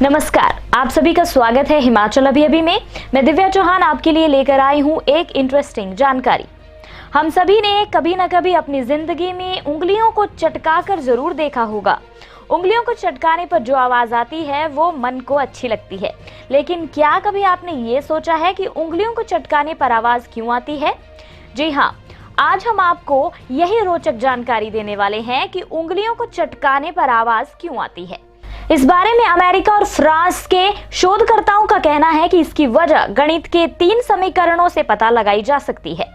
नमस्कार, आप सभी का स्वागत है हिमाचल अभी में। मैं दिव्या चौहान आपके लिए लेकर आई हूँ एक इंटरेस्टिंग जानकारी। हम सभी ने कभी न कभी अपनी जिंदगी में उंगलियों को चटका कर जरूर देखा होगा। उंगलियों को चटकाने पर जो आवाज आती है वो मन को अच्छी लगती है, लेकिन क्या कभी आपने ये सोचा है कि उंगलियों को चटकाने पर आवाज क्यों आती है? जी हाँ, आज हम आपको यही रोचक जानकारी देने वाले हैं कि उंगलियों को चटकाने पर आवाज क्यों आती है। इस बारे में अमेरिका और फ्रांस के शोधकर्ताओं का कहना है कि इसकी वजह गणित के 3 समीकरणों से पता लगाई जा सकती है।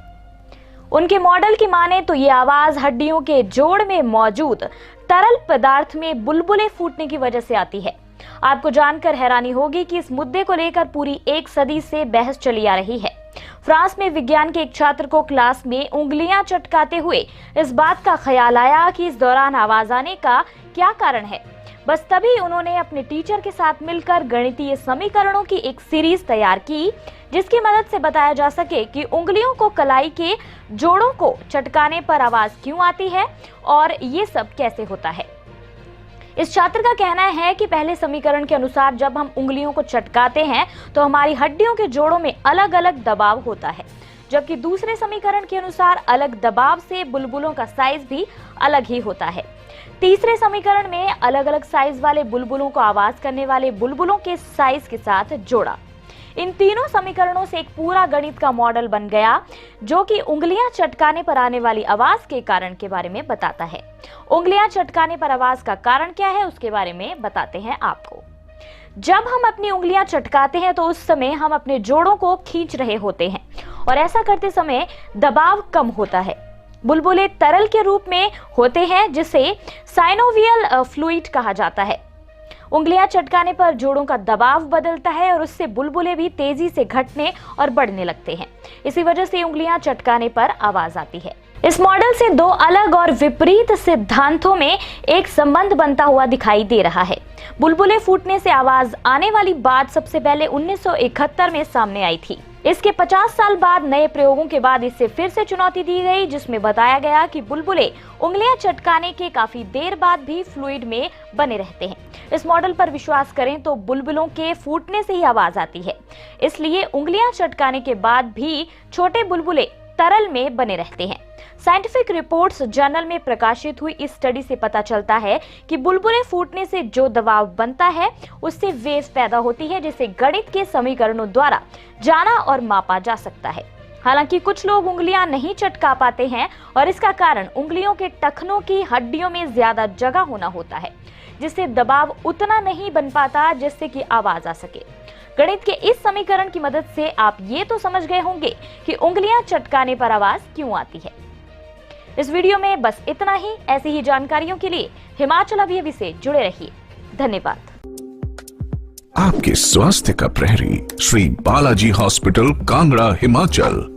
उनके मॉडल की माने तो ये आवाज हड्डियों के जोड़ में मौजूद तरल पदार्थ में बुलबुले फूटने की वजह से आती है। आपको जानकर हैरानी होगी कि इस मुद्दे को लेकर पूरी 1 सदी से बहस चली आ रही है। फ्रांस में विज्ञान के एक छात्र को क्लास में उंगलियां चटकाते हुए इस बात का ख्याल आया कि इस दौरान आवाज आने का क्या कारण है। बस तभी उन्होंने अपने टीचर के साथ मिलकर गणितीय समीकरणों की एक सीरीज तैयार की, जिसकी मदद से बताया जा सके कि उंगलियों को कलाई के जोड़ों को चटकाने पर आवाज क्यों आती है और ये सब कैसे होता है। इस छात्र का कहना है कि पहले समीकरण के अनुसार जब हम उंगलियों को चटकाते हैं तो हमारी हड्डियों के जोड़ों में अलग अलग दबाव होता है, जबकि दूसरे समीकरण के अनुसार अलग दबाव से बुलबुलों का साइज भी अलग ही होता है। तीसरे समीकरण में अलग अलग साइज वाले बुलबुलों को आवाज करने वाले बुलबुलों के साइज के साथ जोड़ा। इन तीनों समीकरणों से एक पूरा गणित का मॉडल बन गया, जो कि उंगलियां चटकाने पर आने वाली आवाज के कारण के बारे में बताता है। उंगलियां चटकाने पर आवाज का कारण क्या है उसके बारे में बताते हैं आपको। जब हम अपनी उंगलियां चटकाते हैं तो उस समय हम अपने जोड़ों को खींच रहे होते हैं और ऐसा करते समय दबाव कम होता है। बुलबुले तरल के रूप में होते हैं, जिसे साइनोवियल फ्लूइड कहा जाता है। उंगलियां चटकाने पर जोड़ों का दबाव बदलता है और उससे बुलबुले भी तेजी से घटने और बढ़ने लगते हैं। इसी वजह से उंगलियां चटकाने पर आवाज आती है। इस मॉडल से 2 अलग और विपरीत सिद्धांतों में एक संबंध बनता हुआ दिखाई दे रहा है। बुलबुले फूटने से आवाज आने वाली बात सबसे पहले 1971 में सामने आई थी। इसके 50 साल बाद नए प्रयोगों के बाद इसे फिर से चुनौती दी गई, जिसमें बताया गया कि बुलबुले उंगलियां चटकाने के काफी देर बाद भी फ्लूइड में बने रहते हैं। इस मॉडल पर विश्वास करें तो बुलबुलों के फूटने से ही आवाज आती है, इसलिए उंगलियां चटकाने के बाद भी छोटे बुलबुले तरल में बने रहते हैं। साइंटिफिक रिपोर्ट्स जर्नल में प्रकाशित हुई इस स्टडी से पता चलता है कि बुलबुले फूटने से जो दबाव बनता है उससे वेव पैदा होती है, जिसे गणित के समीकरणों द्वारा जाना और मापा जा सकता है। हालांकि कुछ लोग उंगलियां नहीं चटका पाते हैं और इसका कारण उंगलियों के टखनों की हड्डियों में ज्यादा जगह होना होता है, जिससे दबाव उतना नहीं बन पाता जिससे कि आवाज आ सके। गणित के इस समीकरण की मदद से आप ये तो समझ गए होंगे कि उंगलियां चटकाने पर आवाज क्यों आती है। इस वीडियो में बस इतना ही। ऐसी ही जानकारियों के लिए हिमाचल अभी से जुड़े रहिए। धन्यवाद। आपके स्वास्थ्य का प्रहरी श्री बालाजी हॉस्पिटल, कांगड़ा, हिमाचल।